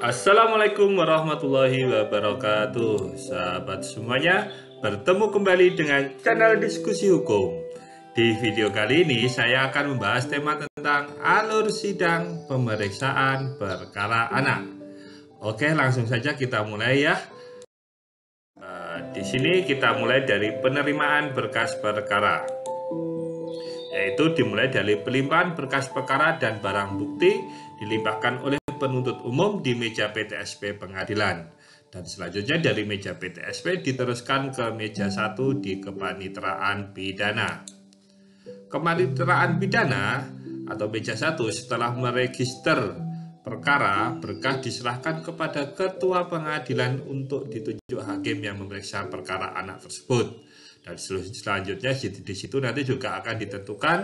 Assalamualaikum warahmatullahi wabarakatuh. Sahabat semuanya, bertemu kembali dengan channel Diskusi Hukum. Di video kali ini saya akan membahas tema tentang alur sidang pemeriksaan perkara anak. Oke, langsung saja kita mulai ya. Di sini kita mulai dari penerimaan berkas perkara, yaitu dimulai dari pelimpahan berkas perkara dan barang bukti dilimpahkan oleh penuntut umum di meja PTSP pengadilan, dan selanjutnya dari meja PTSP diteruskan ke meja 1 di kepanitraan pidana. Kepanitraan pidana atau meja 1 setelah meregister perkara, berkas diserahkan kepada ketua pengadilan untuk ditunjuk hakim yang memeriksa perkara anak tersebut. Dan selanjutnya di situ nanti juga akan ditentukan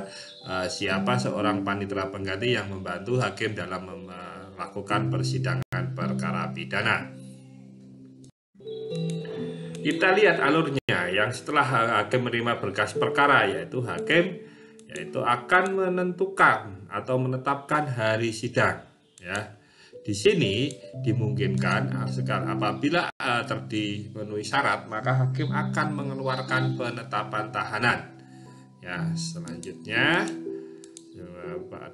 siapa seorang panitera pengganti yang membantu hakim dalam melakukan persidangan perkara pidana. Kita lihat alurnya. Yang setelah hakim menerima berkas perkara, yaitu hakim akan menentukan atau menetapkan hari sidang. Ya, di sini dimungkinkan apabila terpenuhi syarat, maka hakim akan mengeluarkan penetapan tahanan. Ya, selanjutnya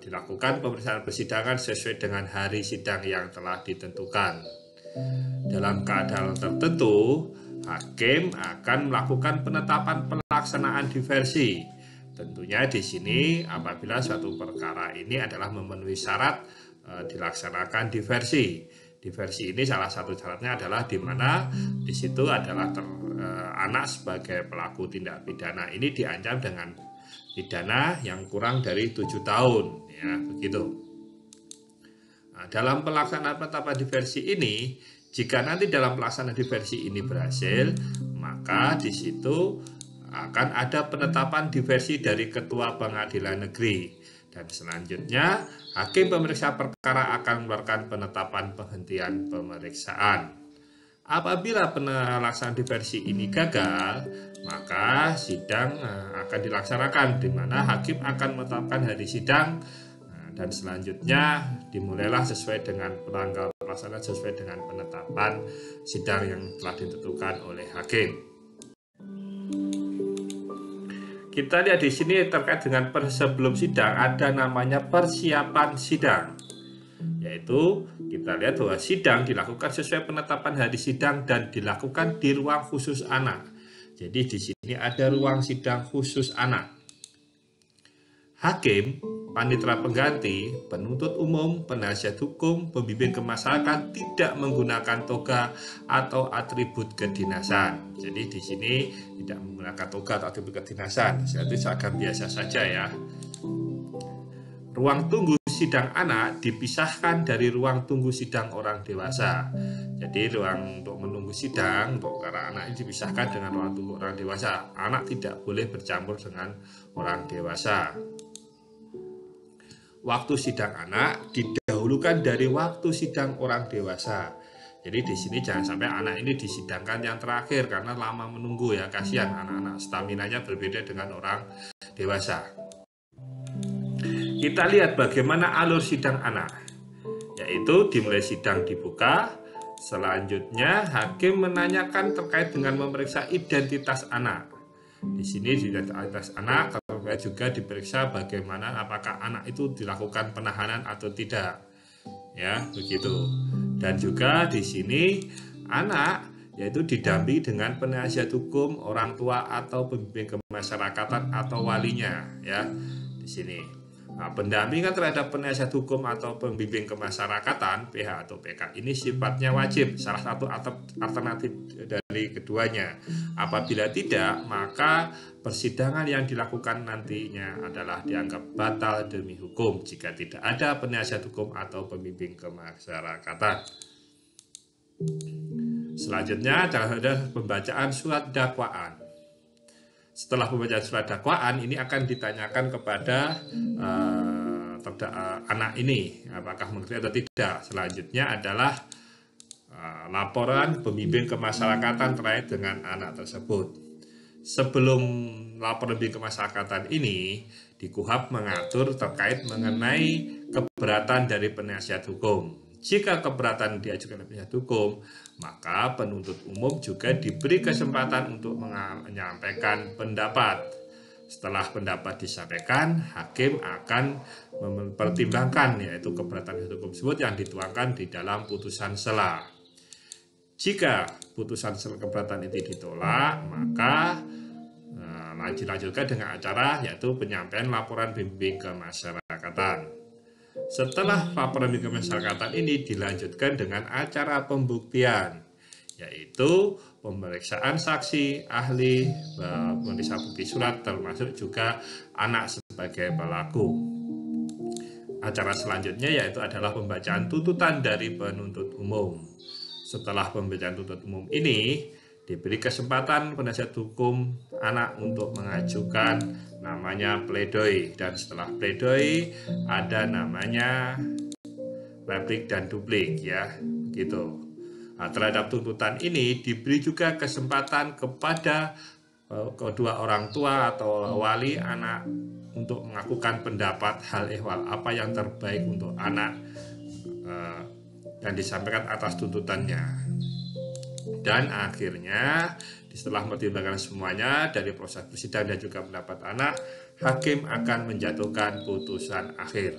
dilakukan pemeriksaan persidangan sesuai dengan hari sidang yang telah ditentukan. Dalam keadaan tertentu, hakim akan melakukan penetapan pelaksanaan diversi. Tentunya di sini apabila suatu perkara ini adalah memenuhi syarat dilaksanakan diversi. Diversi ini salah satu syaratnya adalah di mana di situ adalah anak sebagai pelaku tindak pidana ini diancam dengan pidana yang kurang dari 7 tahun, ya begitu. Nah, dalam pelaksanaan penetapan diversi ini, jika nanti dalam pelaksanaan diversi ini berhasil, maka di situ akan ada penetapan diversi dari ketua pengadilan negeri. Dan selanjutnya, hakim pemeriksa perkara akan mengeluarkan penetapan penghentian pemeriksaan. Apabila pelaksanaan diversi ini gagal, maka sidang akan dilaksanakan, di mana hakim akan menetapkan hari sidang, dan selanjutnya dimulailah sesuai dengan tanggal pelaksanaan sesuai dengan penetapan sidang yang telah ditentukan oleh hakim. Kita lihat di sini terkait dengan sebelum sidang ada namanya persiapan sidang, yaitu kita lihat bahwa sidang dilakukan sesuai penetapan hari sidang dan dilakukan di ruang khusus anak. Jadi di sini ada ruang sidang khusus anak. Hakim, panitera pengganti, penuntut umum, penasihat hukum, pembimbing kemasyarakatan tidak menggunakan toga atau atribut kedinasan. Jadi di sini tidak menggunakan toga atau atribut kedinasan. Jadi seragam biasa saja ya. Ruang tunggu sidang anak dipisahkan dari ruang tunggu sidang orang dewasa. Jadi ruang untuk menunggu sidang untuk para anak ini dipisahkan dengan ruang tunggu orang dewasa. Anak tidak boleh bercampur dengan orang dewasa. Waktu sidang anak didahulukan dari waktu sidang orang dewasa. Jadi di sini jangan sampai anak ini disidangkan yang terakhir karena lama menunggu, ya kasihan anak-anak, staminanya berbeda dengan orang dewasa. Kita lihat bagaimana alur sidang anak, yaitu dimulai sidang dibuka, selanjutnya hakim menanyakan terkait dengan memeriksa identitas anak. Di sini identitas anak juga diperiksa bagaimana apakah anak itu dilakukan penahanan atau tidak, ya begitu. Dan juga di sini anak yaitu didampingi dengan penasihat hukum, orang tua atau pembimbing kemasyarakatan atau walinya, ya di sini. Nah, pendampingan terhadap penasihat hukum atau pembimbing kemasyarakatan (PH atau PK) ini sifatnya wajib, salah satu alternatif dari keduanya. Apabila tidak, maka persidangan yang dilakukan nantinya adalah dianggap batal demi hukum jika tidak ada penasihat hukum atau pembimbing kemasyarakatan. Selanjutnya ada pembacaan surat dakwaan. Setelah pembacaan surat dakwaan ini akan ditanyakan kepada anak ini apakah mengerti atau tidak. Selanjutnya adalah laporan pembimbing kemasyarakatan terkait dengan anak tersebut. Sebelum laporan bimbing kemasyarakatan ini, di KUHP mengatur terkait mengenai keberatan dari penasihat hukum. Jika keberatan diajukan oleh penasihat hukum, maka penuntut umum juga diberi kesempatan untuk menyampaikan pendapat. Setelah pendapat disampaikan, hakim akan mempertimbangkan yaitu keberatan hukum tersebut yang dituangkan di dalam putusan sela. Jika putusan keberatan itu ditolak, maka dilanjutkan dengan acara yaitu penyampaian laporan bimbing kemasyarakatan. Setelah laporan bimbing kemasyarakatan ini dilanjutkan dengan acara pembuktian, yaitu pemeriksaan saksi, ahli, pemeriksaan bukti surat, termasuk juga anak sebagai pelaku. Acara selanjutnya yaitu adalah pembacaan tuntutan dari penuntut umum. Setelah pembacaan tuntut umum ini, diberi kesempatan penasihat hukum anak untuk mengajukan namanya pledoi, dan setelah pledoi ada namanya replik dan duplik ya, gitu. Nah, terhadap tuntutan ini diberi juga kesempatan kepada kedua orang tua atau wali anak untuk melakukan pendapat hal ehwal apa yang terbaik untuk anak dan disampaikan atas tuntutannya. Dan akhirnya setelah mempertimbangkan semuanya dari proses persidangan dan juga pendapat anak, hakim akan menjatuhkan putusan akhir.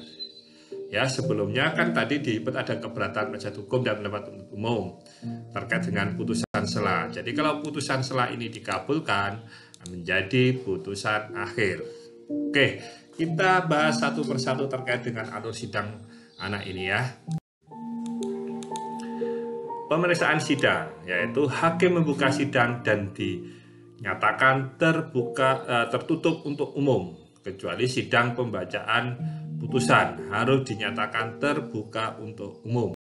Ya, sebelumnya kan tadi ada keberatan penasihat hukum dan pendapat umum terkait dengan putusan sela. Jadi kalau putusan sela ini dikabulkan menjadi putusan akhir. Oke, kita bahas satu persatu terkait dengan alur sidang anak ini ya. Pemeriksaan sidang, yaitu hakim membuka sidang dan dinyatakan tertutup untuk umum, kecuali sidang pembacaan putusan harus dinyatakan terbuka untuk umum.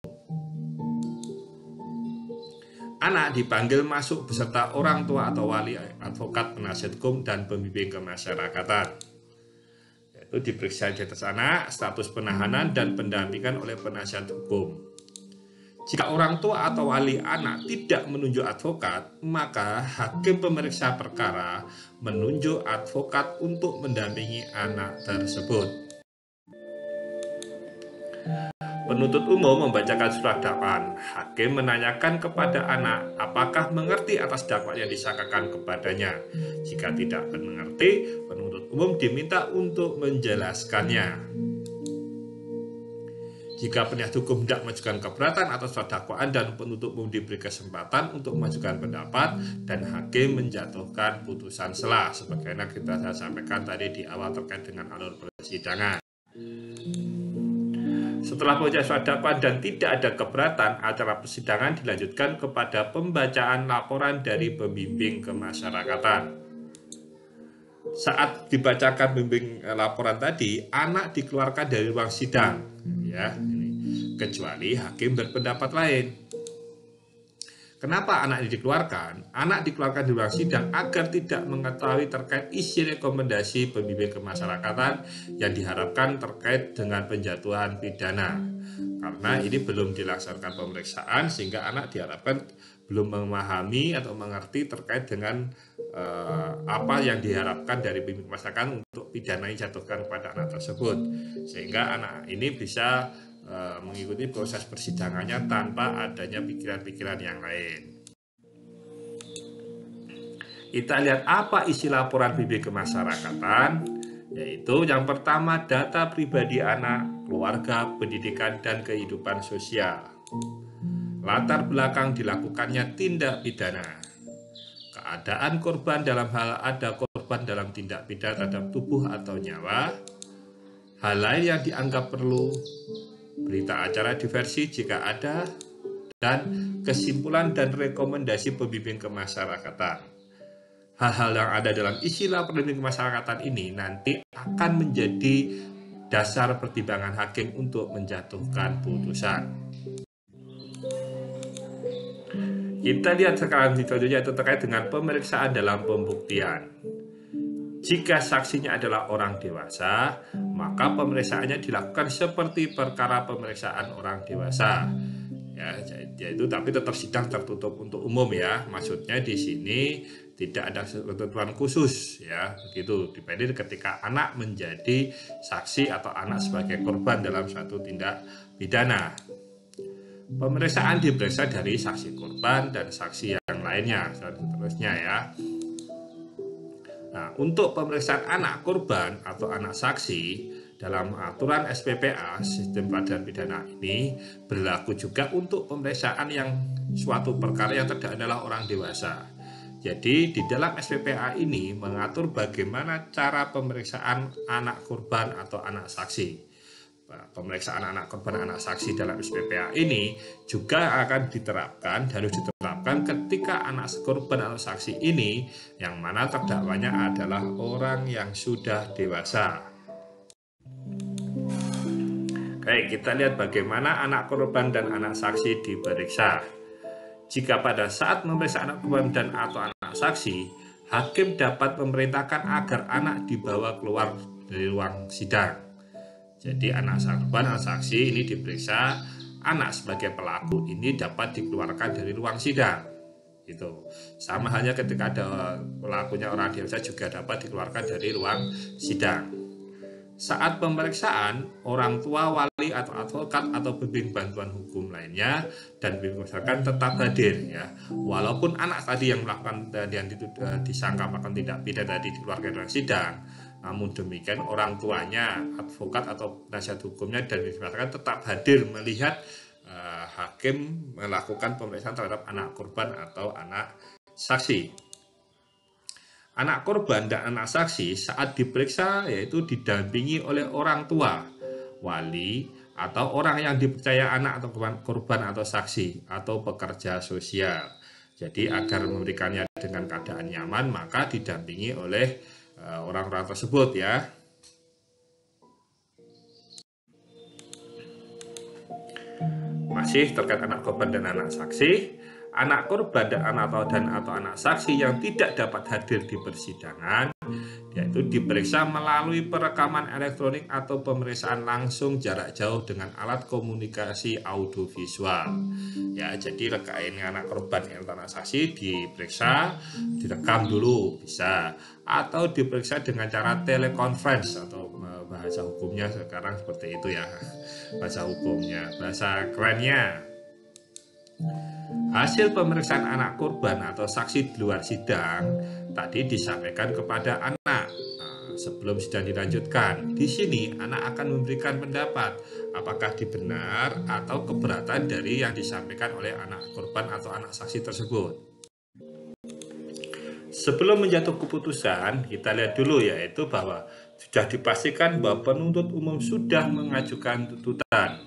Anak dipanggil masuk beserta orang tua atau wali, advokat, penasihat hukum, dan pembimbing kemasyarakatan. Yaitu diperiksa identitas anak, status penahanan, dan pendampingan oleh penasihat hukum. Jika orang tua atau wali anak tidak menunjuk advokat, maka hakim pemeriksa perkara menunjuk advokat untuk mendampingi anak tersebut. Penuntut umum membacakan surat dakwaan. Hakim menanyakan kepada anak apakah mengerti atas dakwaan yang disangkakan kepadanya. Jika tidak mengerti, penuntut umum diminta untuk menjelaskannya. Jika penasihat hukum tidak mengajukan keberatan atas surat dakwaan dan penuntut umum diberi kesempatan untuk mengajukan pendapat, dan hakim menjatuhkan putusan sela sebagaimana kita sampaikan tadi di awal terkait dengan alur persidangan. Setelah pembacaan surat dakwaan dan tidak ada keberatan, acara persidangan dilanjutkan kepada pembacaan laporan dari pembimbing kemasyarakatan. Saat dibacakan bimbing laporan tadi, anak dikeluarkan dari ruang sidang, ya, kecuali hakim berpendapat lain. Kenapa anak ini dikeluarkan? Anak dikeluarkan di ruang sidang agar tidak mengetahui terkait isi rekomendasi pembimbing kemasyarakatan yang diharapkan terkait dengan penjatuhan pidana. Karena ini belum dilaksanakan pemeriksaan, sehingga anak diharapkan belum memahami atau mengerti terkait dengan apa yang diharapkan dari pembimbing kemasyarakatan untuk pidana yang dijatuhkan kepada anak tersebut, sehingga anak ini bisa mengikuti proses persidangannya tanpa adanya pikiran-pikiran yang lain. Kita lihat apa isi laporan bimbing kemasyarakatan, yaitu yang pertama data pribadi anak, keluarga, pendidikan, dan kehidupan sosial. Latar belakang dilakukannya tindak pidana. Keadaan korban dalam hal ada korban dalam tindak pidana terhadap tubuh atau nyawa. Hal lain yang dianggap perlu, berita acara diversi jika ada, dan kesimpulan dan rekomendasi pembimbing kemasyarakatan. Hal-hal yang ada dalam isi laporan pembimbing kemasyarakatan ini nanti akan menjadi dasar pertimbangan hakim untuk menjatuhkan putusan. Kita lihat sekarang selanjutnya itu terkait dengan pemeriksaan dalam pembuktian. Jika saksinya adalah orang dewasa, maka pemeriksaannya dilakukan seperti perkara pemeriksaan orang dewasa. Ya, yaitu tapi tetap sidang tertutup untuk umum ya. Maksudnya di sini tidak ada ketentuan khusus ya, begitu dibanding ketika anak menjadi saksi atau anak sebagai korban dalam suatu tindak pidana. Pemeriksaan diperiksa dari saksi korban dan saksi yang lainnya dan seterusnya ya. Nah, untuk pemeriksaan anak korban atau anak saksi dalam aturan SPPA sistem peradilan pidana ini berlaku juga untuk pemeriksaan yang suatu perkara yang terdakwa adalah orang dewasa. Jadi di dalam SPPA ini mengatur bagaimana cara pemeriksaan anak korban atau anak saksi. Pemeriksaan anak korban anak saksi dalam SPPA ini juga akan diterapkan, harus diterapkan ketika anak korban atau saksi ini yang mana terdakwanya adalah orang yang sudah dewasa. Oke, kita lihat bagaimana anak korban dan anak saksi diperiksa. Jika pada saat memeriksa anak korban dan atau anak saksi, hakim dapat memerintahkan agar anak dibawa keluar dari ruang sidang. Jadi anak korban, anak saksi ini diperiksa, anak sebagai pelaku ini dapat dikeluarkan dari ruang sidang. Itu sama halnya ketika ada pelakunya orang dewasa juga dapat dikeluarkan dari ruang sidang. Saat pemeriksaan, orang tua, wali atau advokat atau pembimbing bantuan hukum lainnya dan misalkan tetap hadir ya. Walaupun anak tadi yang melakukan yang disangka melakukan tindak pidana tadi dikeluarkan dari ruang sidang, namun demikian orang tuanya, advokat atau penasihat hukumnya dan misalkan tetap hadir melihat hakim melakukan pemeriksaan terhadap anak korban atau anak saksi. Anak korban dan anak saksi saat diperiksa yaitu didampingi oleh orang tua, wali, atau orang yang dipercaya anak atau korban atau saksi atau pekerja sosial. Jadi agar memberikannya dengan keadaan nyaman maka didampingi oleh orang-orang tersebut ya. Masih terkait anak korban dan anak saksi. Anak korban dan atau anak saksi yang tidak dapat hadir di persidangan yaitu diperiksa melalui perekaman elektronik atau pemeriksaan langsung jarak jauh dengan alat komunikasi audiovisual. Ya, jadi ini anak korban atau anak saksi diperiksa, direkam dulu bisa, atau diperiksa dengan cara teleconference atau bahasa hukumnya sekarang seperti itu ya. Bahasa hukumnya, bahasa kerennya. Hasil pemeriksaan anak korban atau saksi di luar sidang tadi disampaikan kepada anak sebelum sidang dilanjutkan. Di sini anak akan memberikan pendapat apakah dibenar atau keberatan dari yang disampaikan oleh anak korban atau anak saksi tersebut. Sebelum menjatuh keputusan, kita lihat dulu yaitu bahwa sudah dipastikan bahwa penuntut umum sudah mengajukan tuntutan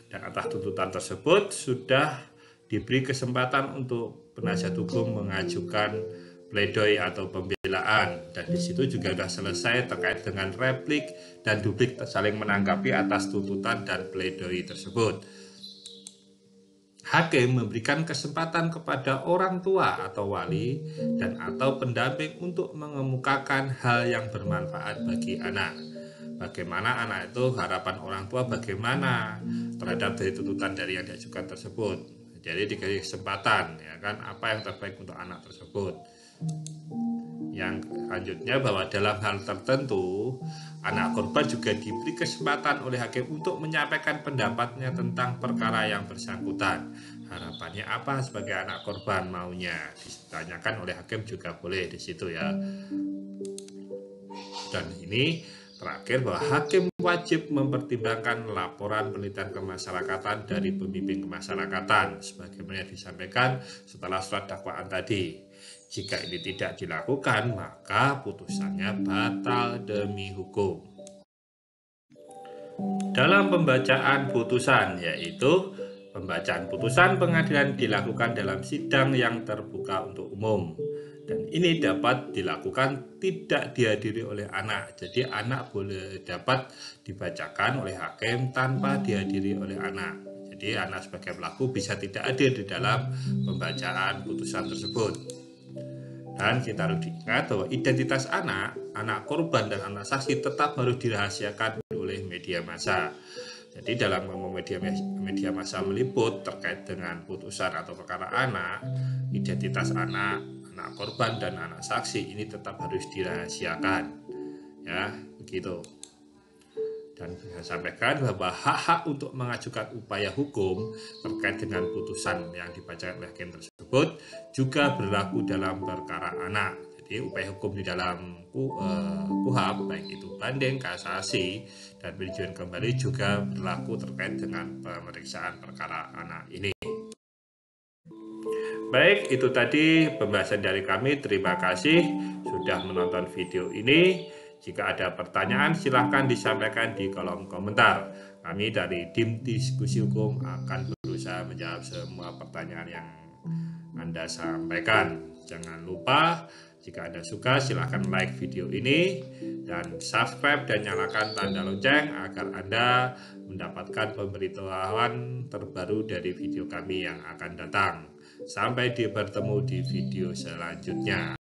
dan atas tuntutan tersebut sudah diberi kesempatan untuk penasihat hukum mengajukan pledoi atau pembelaan dan di situ juga sudah selesai terkait dengan replik dan duplik saling menanggapi atas tuntutan dan pledoi tersebut. Hakim memberikan kesempatan kepada orang tua atau wali dan atau pendamping untuk mengemukakan hal yang bermanfaat bagi anak. Bagaimana anak itu harapan orang tua bagaimana terhadap dari tuntutan dari yang diajukan tersebut. Jadi dikasih kesempatan ya kan apa yang terbaik untuk anak tersebut. Yang selanjutnya bahwa dalam hal tertentu anak korban juga diberi kesempatan oleh hakim untuk menyampaikan pendapatnya tentang perkara yang bersangkutan. Harapannya apa sebagai anak korban maunya ditanyakan oleh hakim juga boleh di situ ya. Dan ini terakhir bahwa hakim wajib mempertimbangkan laporan penelitian kemasyarakatan dari pembimbing kemasyarakatan sebagaimana disampaikan setelah surat dakwaan tadi. Jika ini tidak dilakukan, maka putusannya batal demi hukum. Dalam pembacaan putusan, yaitu pembacaan putusan pengadilan dilakukan dalam sidang yang terbuka untuk umum. Dan ini dapat dilakukan tidak dihadiri oleh anak. Jadi anak boleh dapat dibacakan oleh hakim tanpa dihadiri oleh anak. Jadi anak sebagai pelaku bisa tidak hadir di dalam pembacaan putusan tersebut. Dan kita harus diingat bahwa identitas anak korban dan anak saksi tetap harus dirahasiakan oleh media massa. Jadi dalam media massa meliput terkait dengan putusan atau perkara anak, identitas anak, anak korban dan anak saksi ini tetap harus dirahasiakan, ya begitu. Dan saya sampaikan bahwa hak-hak untuk mengajukan upaya hukum terkait dengan putusan yang dibacakan oleh hakim tersebut juga berlaku dalam perkara anak. Jadi upaya hukum di dalam KUHP, baik itu banding, kasasi, dan peninjauan kembali juga berlaku terkait dengan pemeriksaan perkara anak ini. Baik, itu tadi pembahasan dari kami. Terima kasih sudah menonton video ini. Jika ada pertanyaan, silahkan disampaikan di kolom komentar. Kami dari tim diskusi hukum akan berusaha menjawab semua pertanyaan yang Anda sampaikan. Jangan lupa, jika Anda suka, silahkan like video ini dan subscribe dan nyalakan tanda lonceng agar Anda mendapatkan pemberitahuan terbaru dari video kami yang akan datang. Sampai bertemu di video selanjutnya.